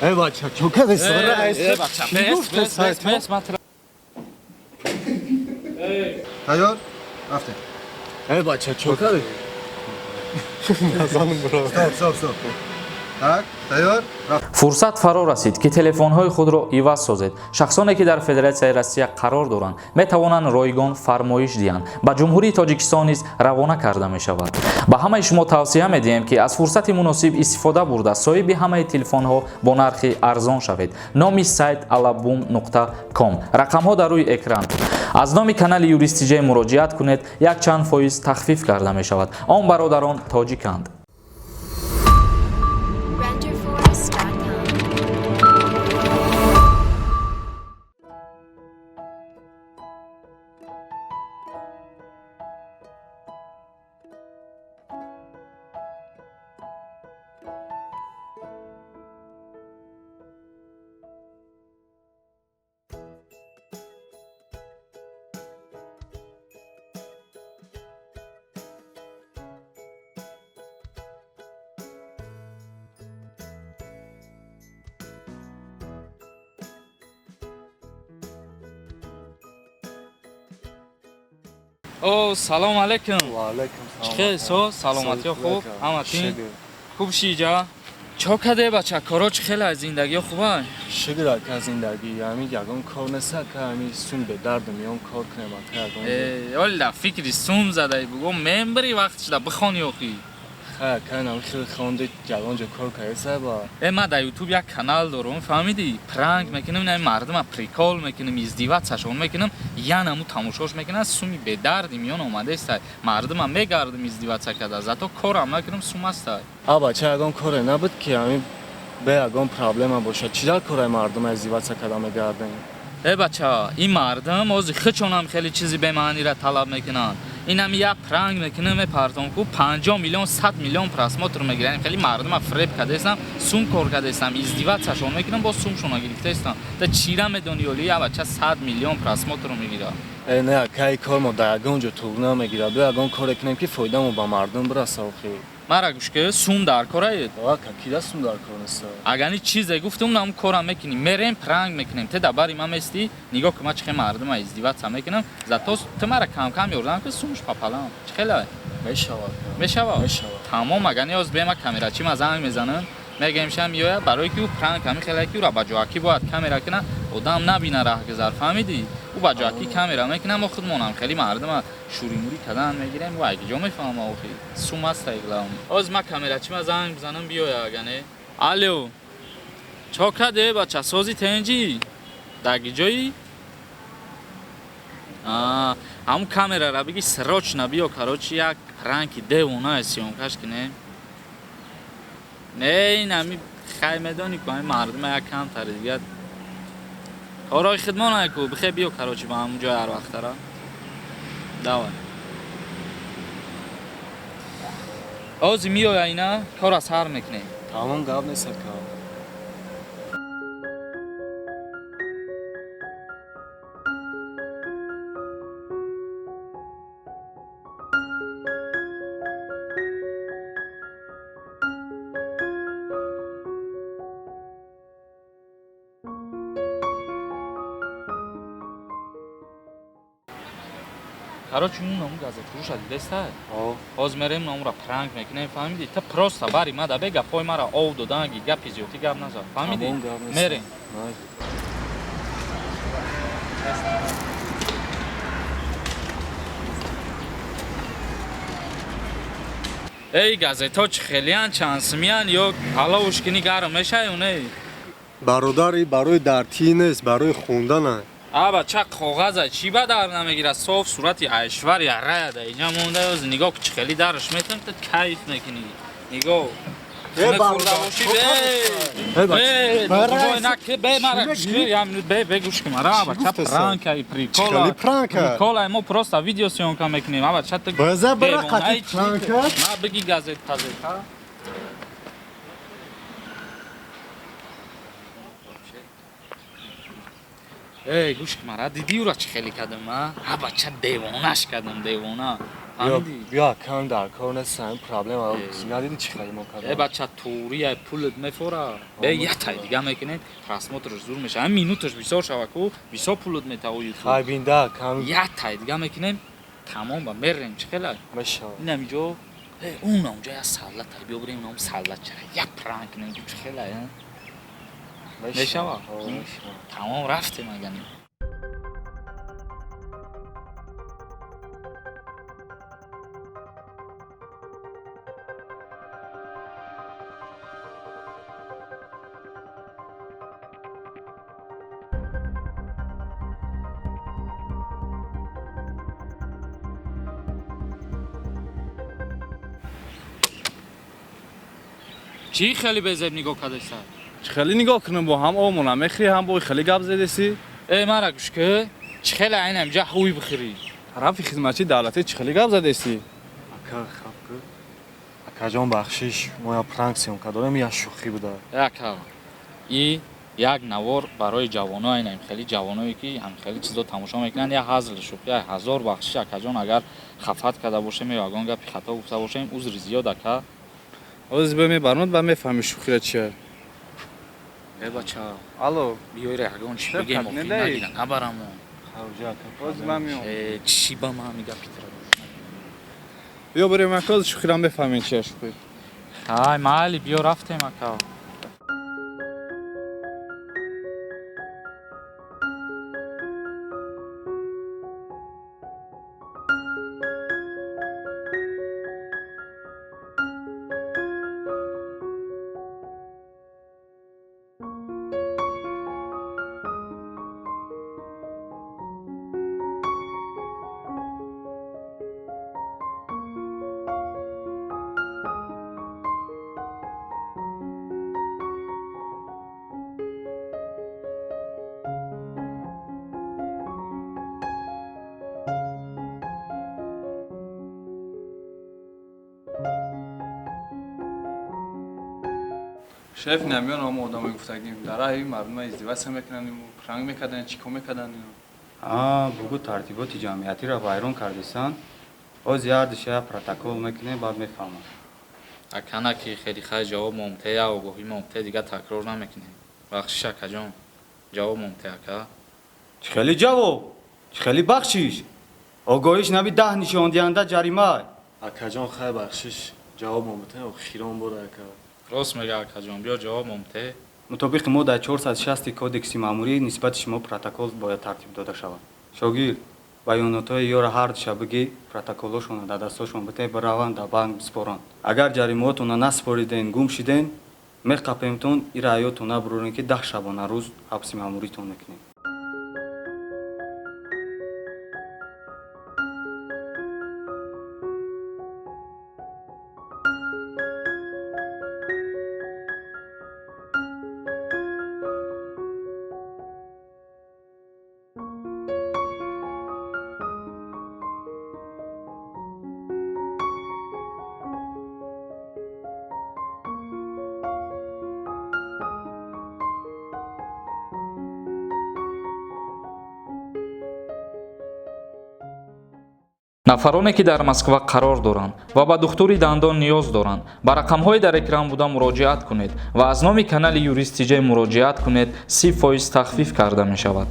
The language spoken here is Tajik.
ای بچه چوکه دست ای بچه بس مطرح تیار رفته ای بچه چوکه دست نزانم برو стоп так تیار фурсат фаро расид ки телефонҳои худро иваз созед. Шахсоне ки дар Федератсияи Россия қарор доранд метавонанд ройгон фармоиш диҳанд. Ба ҷумҳурии Тоҷикистон низ равона карда мешавад. Ба ҳамаи шумо тавсия медиҳем ки аз фурсати муносиб истифода бурда соҳиби ҳамаи телефонҳо бо нархи арзон шавед. Номи сайт alabum.com, рақамҳо дар рӯи экран. аз номи канали юристиҷа муроҷиат кунед, якчанд фоиз тахфиф карда мешавад. Он бародарон тоҷиканд. او سلام علیکم. و علیکم چخیر سو سلامتی خوب همتین خوب شیجا چا کده بچه کارا چه خیلی از زندگی خوبه شکر که زندگی همین یگان کار نسا که همین سون به درد میام کار کنم ای والا فکری سوم زده بگو ممبری وقت شده بخوانی اخی کنم خیلی خونده جوان جو کار که سبا ما در یوتیوب یک کانال دارم فهمیدی پرانک میکنم نه مردم پریکال میکنم ازدواج سشون میکنم یا نمو تماشاش میکنن سومی به درد میون اومده است مردم میگردم ازدواج کرده زاتو کارم نکنم سوم است بچه اگه کار نبود که همین به اگه پرابلم باشه چرا کار مردم ازدواج کرده میگردن ای بچه این مردم از خودشون هم خیلی چیزی به معنی را طلب میکنن این هم یک پرانک میکنه پارتون کو 50 میلیون 100 میلیون پراسماتر میگیرن خیلی مردم فریب کرده هستن سوم کار کرده هستن ازدواج سشون میکنن با سومشون گرفته هستن تا چیرا میدونی ولی یا بچه 100 میلیون پراسماتر میگیره نه که کار ما در اونجا طول نمیگیره به اگه کار کنیم که فایده مو با مردم برسه آخه مرا گوش که سوم در کاره واقعا کی دستم در کار نیست اگر این چیزی گفتم نام کارم میکنیم میریم پرانک میکنیم ته دباری ما مستی نگاه که ما چه مردم ازدواج میکنم زاتو تو مرا کم کم یوردم که سومش پاپالام چخلا میشود تمام اگر نیاز به ما کامera چی ما زنگ میزنن میگم شم میاد برای کی پرانک همین خیلی کی رو با جواکی باید کامera کنه آدم نبینه راه گذر فهمیدی او با جواکی کامera میکنه ما خودمونم خیلی مردم شوری موری کردن میگیریم و اگه جا میفهمم آخی سوم است ایگلام از ما کامera چی ما زنگ بزنم بیا یعنی الو چاکده بچه سازی تنجی داگی جایی همون کامera را بگی سراچ نبیا کاروچی یک پرانکی دیوونه سیون کش کنه نه نمی خیلی میدانی که مردم یک کم تر دیگه کارهای خدمت نکو بخیر بیا کاروچی با همون جای هر وقت تره دوار آزی میای اینا کار از هر میکنه تمام گاب نیست کار короче اون نامو گازت فروش دیده است باز میریم نامو را پرانک میکنیم فهمیدی تا پروستا باری ما دا بگه پای ما را آو دادنگی گپی زیادی گپ نزد فهمیدی میریم ای گازتا چه خیلی چانس میان یا حالا وشکنی گرم میشه یا نه برادری برای درتی نیست برای خوندن بچه کاغذ چی به در نمیگیره صاف صورتی ایشوریا رای ده اینجا مونده از نگاه که خیلی درش میتونم تا کیف میکنی نگاه خونه خورده باشی به مرا بگوش که مرا بچه پرانک ای پریکال ای ما پروستا ویدیو سیون کم میکنیم بچه تا بزه برا قطعی پرانک ما بگی گازت تازه ای گوش که مرا دیدی او را چه خیلی کردم ها بچه دیوانش کردم دیوانه فهمیدی؟ بیا کم در کار نیستم پرابلم ندیدی چی خیلی ما کردم بچه توری پولت میفوره به یه تای دیگه میکنید ترانسپورترش زور میشه هم مینوتش بیسار شوکو بیسار پولت میتاوی خیلی بینده کم یه تای دیگه میکنیم تمام با میریم چه خیلی میشه این همینجا اون اونجا یه سلط تایی بیا بریم اون سلط چه یک پرانک کنیم چه خیلی میشه تمام رفتیم اگه چی خیلی بزرگ نگاه کردی سر خیلی نگاه کنم با هم آمونم میخری هم با خیلی گپ زدیسی ای مرا گوش که چه خیلی این همجا خوی بخری طرف خدمتچی دولتی چه خیلی گپ زدیسی اکا جان بخشیش ما یا پرانک سیم کدارم یا شوخی بوده یکا ای یک نوار برای جوانای این خیلی جوانایی که هم خیلی چیزا تماشا میکنن یا حاضر شوخی 1000 بخشش اکا جان اگر خفت کرده باشه می واگان گپی خطا گفته باشه این عذر زیاد اکا از به می برنامه و میفهمی شوخی چیه ای بچا الو بیای رگان چی چه بگیم خط مفید ندهی؟ نگیرن نبرم از من میام چی با ما میگه پیتر بیا بریم مکاز شوخی را میفهمین چیه شوخی های مالی بیا رفتیم اکا شیف نمیان هم آدم گفتگیم در راه مردم ازدواج میکنن و پرانک میکردن چیکار میکردن بگو ترتیبات جمعیتی را ویران کردیسن از یادش یا پروتکل میکنه بعد میفهمم اکنه که خیلی خیلی جواب ممتع یا آگاهی ممتع دیگه تکرار نمیکنیم بخشش اکا جان جواب ممتع اکا خیلی جواب خیلی بخشیش آگاهیش نبی 10 نشان دهنده جریمه اکا جان خیلی بخشیش جواب ممتن و خیران بود اکا راست میگه اکا جان بیا جواب ممتع مطابق ما در 460 کودکس ماموری نسبت شما پروتکل باید ترتیب داده شود شاگرد بیاناتهای یار هر شبگی پروتکلشون در دستشون بده بروند در بانک بسپارند اگر جریمه‌تون نسپاریدین گم شدین میقاپیمتون ایرایاتون برورین که 10 شبانه روز حبس ماموریتون میکنیم нафароне ки дар москва қарор доранд ва ба духтури дандон ниёз доранд ба рақамҳои дар экран буда муроҷиат кунед ва аз номи канали юрист тиҷей муроҷиат кунед 30% тахфиф карда мешавад.